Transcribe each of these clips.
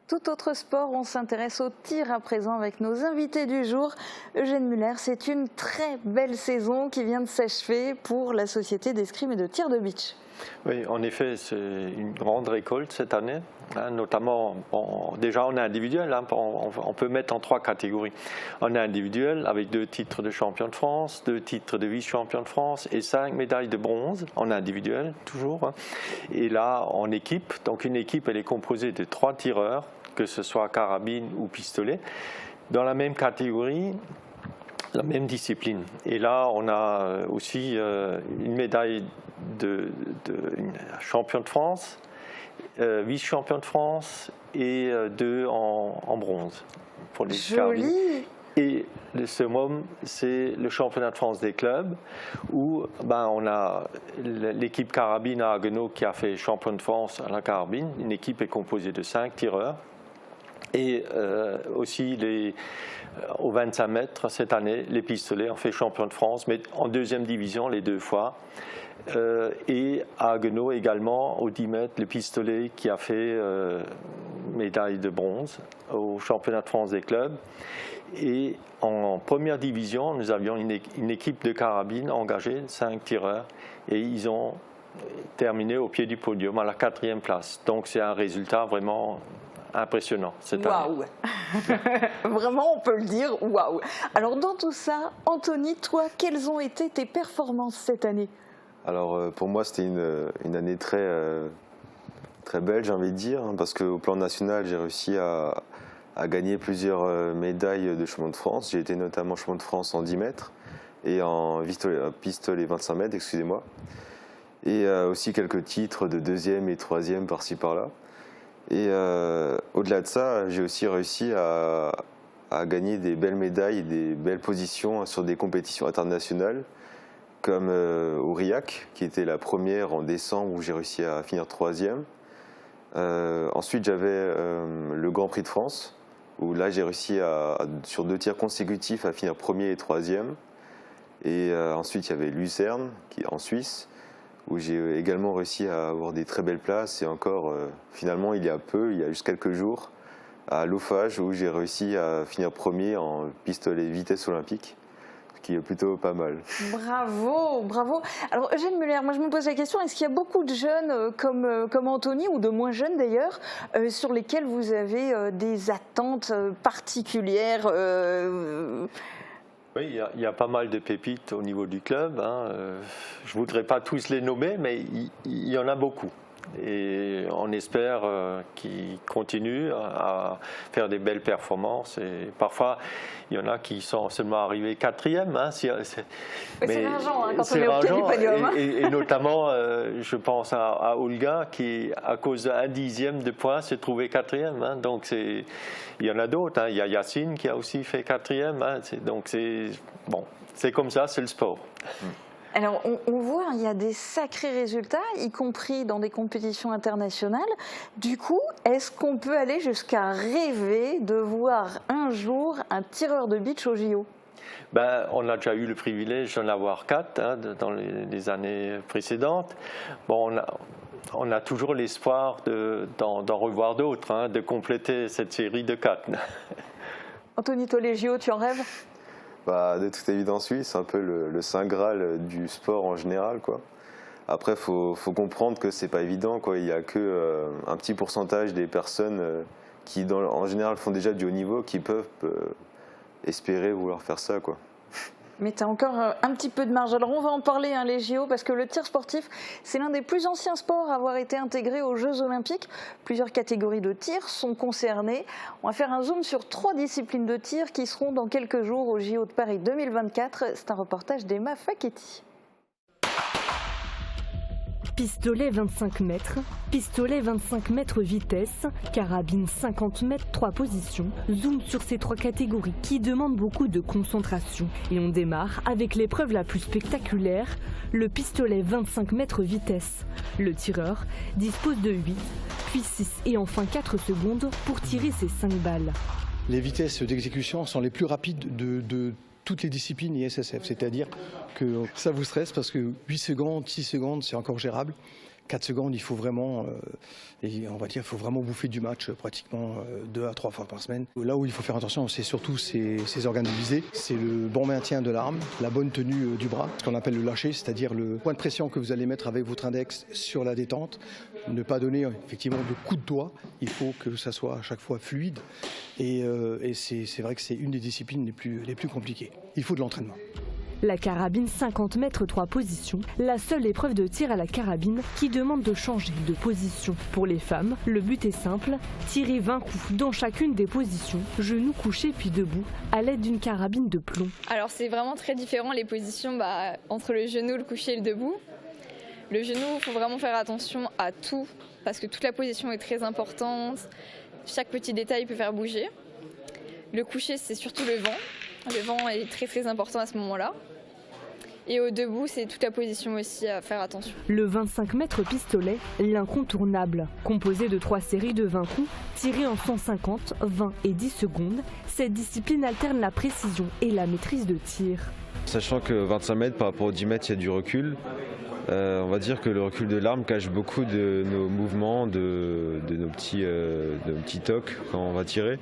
Tout autre sport, on s'intéresse au tir à présent avec nos invités du jour. Eugène Muller, c'est une très belle saison qui vient de s'achever pour la Société d'escrime et de tir de beach. Oui, en effet, c'est une grande récolte cette année, notamment, déjà en individuel, on peut mettre en 3 catégories. En individuel, avec 2 titres de champion de France, 2 titres de vice-champion de France et 5 médailles de bronze, en individuel toujours. Et là, en équipe, donc une équipe, elle est composée de 3 tireurs, que ce soit carabine ou pistolet, dans la même catégorie, la même discipline. Et là, on a aussi une médaille de champion de France, vice-champion de France et 2 en bronze pour les carabines. Et le summum, c'est le championnat de France des clubs où on a l'équipe carabine à Haguenau qui a fait champion de France à la carabine. Une équipe est composée de 5 tireurs. Et aussi aux 25 mètres cette année, les pistolets ont fait champion de France, mais en 2e division les 2 fois. Et à Haguenau également, aux 10 mètres, le pistolet qui a fait médaille de bronze au championnat de France des clubs. Et en 1re division, nous avions une équipe de carabines engagée, 5 tireurs, et ils ont terminé au pied du podium à la 4e place. Donc c'est un résultat vraiment impressionnant cette année. Waouh. Vraiment, on peut le dire, waouh. Alors dans tout ça, Anthony, toi, quelles ont été tes performances cette année? Alors pour moi, c'était une année très belle, j'ai envie de dire, parce qu'au plan national, j'ai réussi à gagner plusieurs médailles de champion de France. J'ai été notamment champion de France en 10 mètres et en pistolet 25 mètres, excusez-moi. Et aussi quelques titres de 2e et 3e par-ci par-là. Et au-delà de ça, j'ai aussi réussi à gagner des belles médailles, des belles positions sur des compétitions internationales, comme Aurillac, qui était la première en décembre où j'ai réussi à finir 3e. Ensuite, j'avais le Grand Prix de France, où là j'ai réussi sur 2 tirs consécutifs à finir 1er et 3e. Et ensuite, il y avait Lucerne, qui est en Suisse, où j'ai également réussi à avoir des très belles places. Et encore, finalement, il y a juste quelques jours, à Laufage, où j'ai réussi à finir 1er en pistolet vitesse olympique, ce qui est plutôt pas mal. Bravo, bravo. Alors Eugène Muller, moi je me pose la question, est-ce qu'il y a beaucoup de jeunes comme Anthony, ou de moins jeunes d'ailleurs, sur lesquels vous avez des attentes particulières Oui, il y a pas mal de pépites au niveau du club. Je ne voudrais pas tous les nommer, mais il y en a beaucoup. Et on espère qu'ils continuent à faire des belles performances. Et parfois, il y en a qui sont seulement arrivés 4e. C'est rageant quand on est au pied du podium. Et notamment, je pense à Olga qui, à cause d'un 10e de points, s'est trouvé 4e. Donc il y en a d'autres. Il y a Yacine qui a aussi fait 4e. Donc c'est comme ça, c'est le sport. Alors, on voit, il y a des sacrés résultats, y compris dans des compétitions internationales. Du coup, est-ce qu'on peut aller jusqu'à rêver de voir un jour un tireur de beach au JO? On a déjà eu le privilège d'en avoir 4 dans les années précédentes. On a toujours l'espoir d'en revoir d'autres, de compléter cette série de 4. Anthony, toi, les JO, tu en rêves? De toute évidence, oui, c'est un peu le saint graal du sport en général, quoi. Après, faut comprendre que c'est pas évident, quoi. Il y a que un petit pourcentage des personnes qui, en général, font déjà du haut niveau, qui peuvent espérer vouloir faire ça, quoi. Mais tu as encore un petit peu de marge. Alors on va en parler, les JO, parce que le tir sportif, c'est l'un des plus anciens sports à avoir été intégré aux Jeux Olympiques. Plusieurs catégories de tir sont concernées. On va faire un zoom sur 3 disciplines de tir qui seront dans quelques jours aux JO de Paris 2024. C'est un reportage d'Emma Facchetti. Pistolet 25 mètres, pistolet 25 mètres vitesse, carabine 50 mètres 3 positions. Zoom sur ces 3 catégories qui demandent beaucoup de concentration. Et on démarre avec l'épreuve la plus spectaculaire, le pistolet 25 mètres vitesse. Le tireur dispose de 8, puis 6 et enfin 4 secondes pour tirer ses 5 balles. Les vitesses d'exécution sont les plus rapides de toutes les disciplines ISSF, c'est-à-dire que ça vous stresse parce que 8 secondes, 6 secondes, c'est encore gérable. 4 secondes, il faut vraiment, il faut vraiment bouffer du match pratiquement 2 à 3 fois par semaine. Là où il faut faire attention, c'est surtout ces organes divisés. C'est le bon maintien de l'arme, la bonne tenue du bras, ce qu'on appelle le lâcher, c'est-à-dire le point de pression que vous allez mettre avec votre index sur la détente. Ne pas donner effectivement de coups de doigt. Il faut que ça soit à chaque fois fluide. Et c'est vrai que c'est une des disciplines les plus compliquées. Il faut de l'entraînement. La carabine 50 mètres 3 positions, la seule épreuve de tir à la carabine qui demande de changer de position. Pour les femmes, le but est simple, tirer 20 coups dans chacune des positions, genoux couchés puis debout, à l'aide d'une carabine de plomb. Alors c'est vraiment très différent les positions entre le genou, le couché et le debout. Le genou, il faut vraiment faire attention à tout, parce que toute la position est très importante, chaque petit détail peut faire bouger. Le couché, c'est surtout le vent. Le vent est très très important à ce moment-là. Et au debout, c'est toute la position aussi à faire attention. Le 25 mètres pistolet, l'incontournable. Composé de 3 séries de 20 coups, tirés en 150, 20 et 10 secondes, cette discipline alterne la précision et la maîtrise de tir. Sachant que 25 mètres par rapport aux 10 mètres, il y a du recul. On va dire que le recul de l'arme cache beaucoup de nos mouvements, de nos petits tocs quand on va tirer.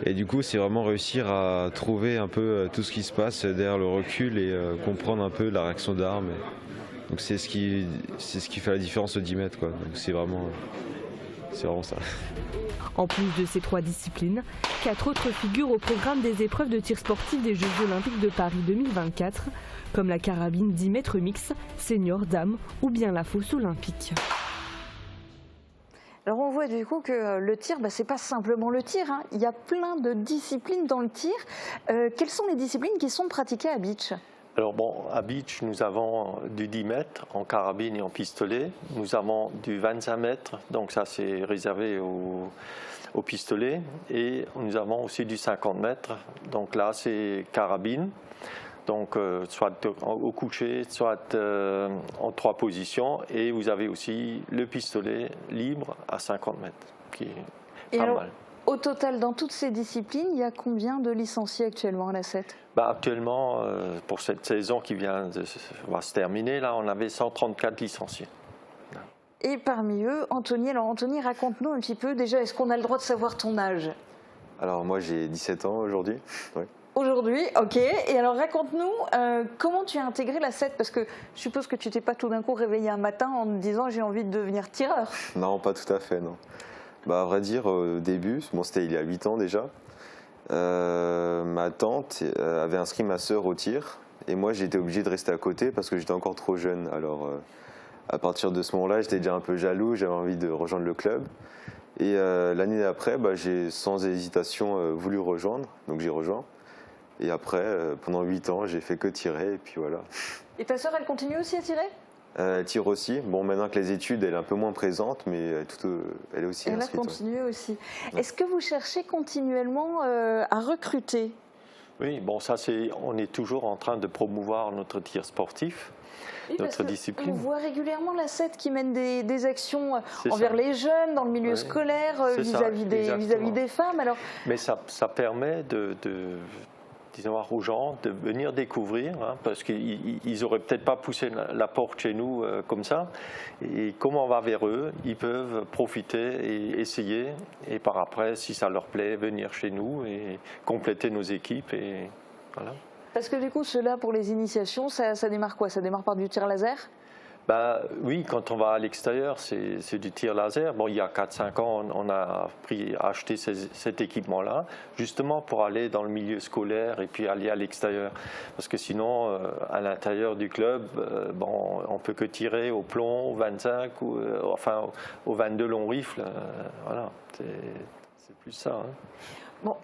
Et du coup, c'est vraiment réussir à trouver un peu tout ce qui se passe derrière le recul et comprendre un peu la réaction de l'arme. Donc c'est ce qui fait la différence aux 10 mètres, quoi. Donc c'est vraiment ça. En plus de ces 3 disciplines, 4 autres figurent au programme des épreuves de tir sportif des Jeux Olympiques de Paris 2024, comme la carabine 10 mètres mix, senior, dames ou bien la fosse olympique. Alors on voit du coup que le tir, c'est pas simplement le tir, hein. Il y a plein de disciplines dans le tir. Quelles sont les disciplines qui sont pratiquées à Beach ? Alors à Beach, nous avons du 10 mètres en carabine et en pistolet. Nous avons du 25 mètres, donc ça c'est réservé au pistolet. Et nous avons aussi du 50 mètres, donc là c'est carabine. Donc soit au coucher, soit en 3 positions. Et vous avez aussi le pistolet libre à 50 mètres, qui est pas mal. Au total, dans toutes ces disciplines, il y a combien de licenciés actuellement à la 7 ? Actuellement, pour cette saison qui va se terminer, là, on avait 134 licenciés. Et parmi eux, Anthony. Alors Anthony, raconte-nous un petit peu, déjà, est-ce qu'on a le droit de savoir ton âge ? Alors moi j'ai 17 ans aujourd'hui. Ouais. Aujourd'hui, ok. Et alors raconte-nous comment tu as intégré la 7, parce que je suppose que tu t'es pas tout d'un coup réveillé un matin en te disant j'ai envie de devenir tireur. Non, pas tout à fait, non. À vrai dire, au début, c'était il y a 8 ans déjà, ma tante avait inscrit ma sœur au tir et moi j'étais obligé de rester à côté parce que j'étais encore trop jeune. Alors à partir de ce moment-là, j'étais déjà un peu jaloux, j'avais envie de rejoindre le club. Et l'année d'après, j'ai sans hésitation voulu rejoindre, donc j'ai rejoint. Et après, pendant 8 ans, j'ai fait que tirer et puis voilà. Et ta sœur, elle continue aussi à tirer ? Elle tire aussi. Bon, maintenant que les études, elle est un peu moins présente, mais elle est aussi inscrite. Elle a continué aussi. Est-ce que vous cherchez continuellement à recruter ? Oui, on est toujours en train de promouvoir notre tir sportif, notre discipline. On voit régulièrement la 7 qui mène des actions envers les jeunes, dans le milieu scolaire, vis-à-vis des femmes. Alors... Mais ça permet aux gens de venir découvrir, parce qu'ils n'auraient peut-être pas poussé la porte chez nous comme ça. Et comme on va vers eux, ils peuvent profiter et essayer. Et par après, si ça leur plaît, venir chez nous et compléter nos équipes. Et voilà. Parce que du coup, cela pour les initiations, ça démarre quoi ? Ça démarre par du tir laser ? Oui, quand on va à l'extérieur, c'est du tir laser. Bon, il y a 4-5 ans, on a acheté cet équipement-là, justement pour aller dans le milieu scolaire et puis aller à l'extérieur. Parce que sinon, à l'intérieur du club, on ne peut que tirer au plomb, au 25, au 22 long rifle. Voilà, c'est plus ça. Hein. Bon,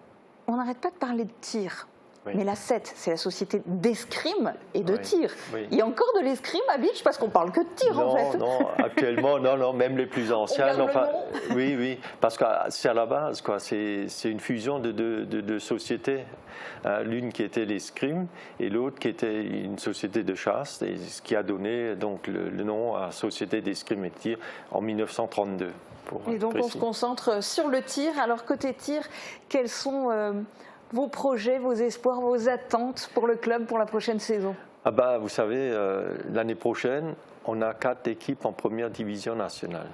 on n'arrête pas de parler de tir. Oui. Mais la 7, c'est la société d'escrime et de tir. Oui. Il y a encore de l'escrime à Beach parce qu'on parle que de tir en fait. Non, actuellement, non, même les plus anciens. Oui, parce que c'est à la base, quoi. C'est une fusion de deux sociétés. L'une qui était l'escrime et l'autre qui était une société de chasse, et ce qui a donné donc le nom à Société d'escrime et de tir en 1932. Et donc on se concentre sur le tir. Alors côté tir, quels sont vos projets, vos espoirs, vos attentes pour le club pour la prochaine saison ? Vous savez, l'année prochaine, on a 4 équipes en première division nationale.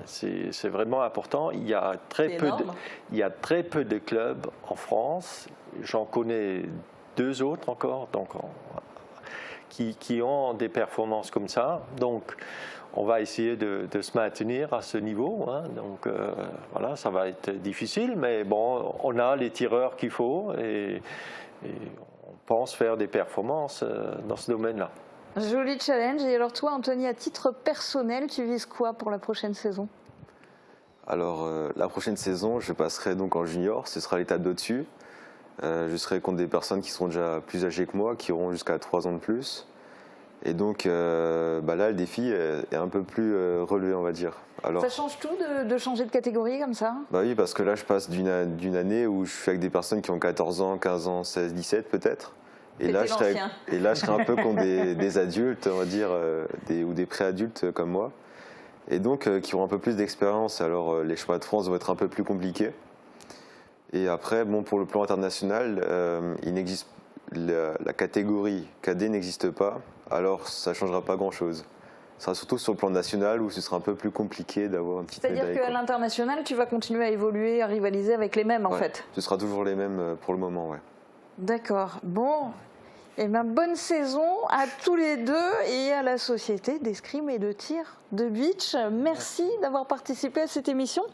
C'est vraiment important. Il y a très peu de clubs en France. J'en connais 2 autres encore qui ont des performances comme ça. Donc, on va essayer de se maintenir à ce niveau. Hein. Donc, voilà, ça va être difficile, mais bon, on a les tireurs qu'il faut et on pense faire des performances dans ce domaine-là. Joli challenge. Et alors toi, Anthony, à titre personnel, tu vises quoi pour la prochaine saison? Alors, la prochaine saison, je passerai donc en junior. Ce sera l'étape d'au-dessus. Je serai contre des personnes qui seront déjà plus âgées que moi, qui auront jusqu'à 3 ans de plus. Et donc là, le défi est un peu plus relevé, on va dire. Alors, ça change tout de changer de catégorie comme ça? Bah oui, parce que là, je passe d'une année où je suis avec des personnes qui ont 14 ans, 15 ans, 16, 17 peut-être. Et là, je serai un peu contre des adultes, on va dire, ou des pré-adultes comme moi. Et donc, qui ont un peu plus d'expérience. Alors, les chemins de France vont être un peu plus compliqués. Et après, bon, pour le plan international, la catégorie cadet n'existe pas. Alors, ça ne changera pas grand-chose. Ce sera surtout sur le plan national où ce sera un peu plus compliqué d'avoir une petite médaille. C'est-à-dire qu'à l'international, tu vas continuer à évoluer, à rivaliser avec les mêmes, en fait? Ce sera toujours les mêmes pour le moment, ouais. D'accord. Bon, eh bien, bonne saison à tous les deux et à la Société d'escrime et de tir de beach. Merci d'avoir participé à cette émission.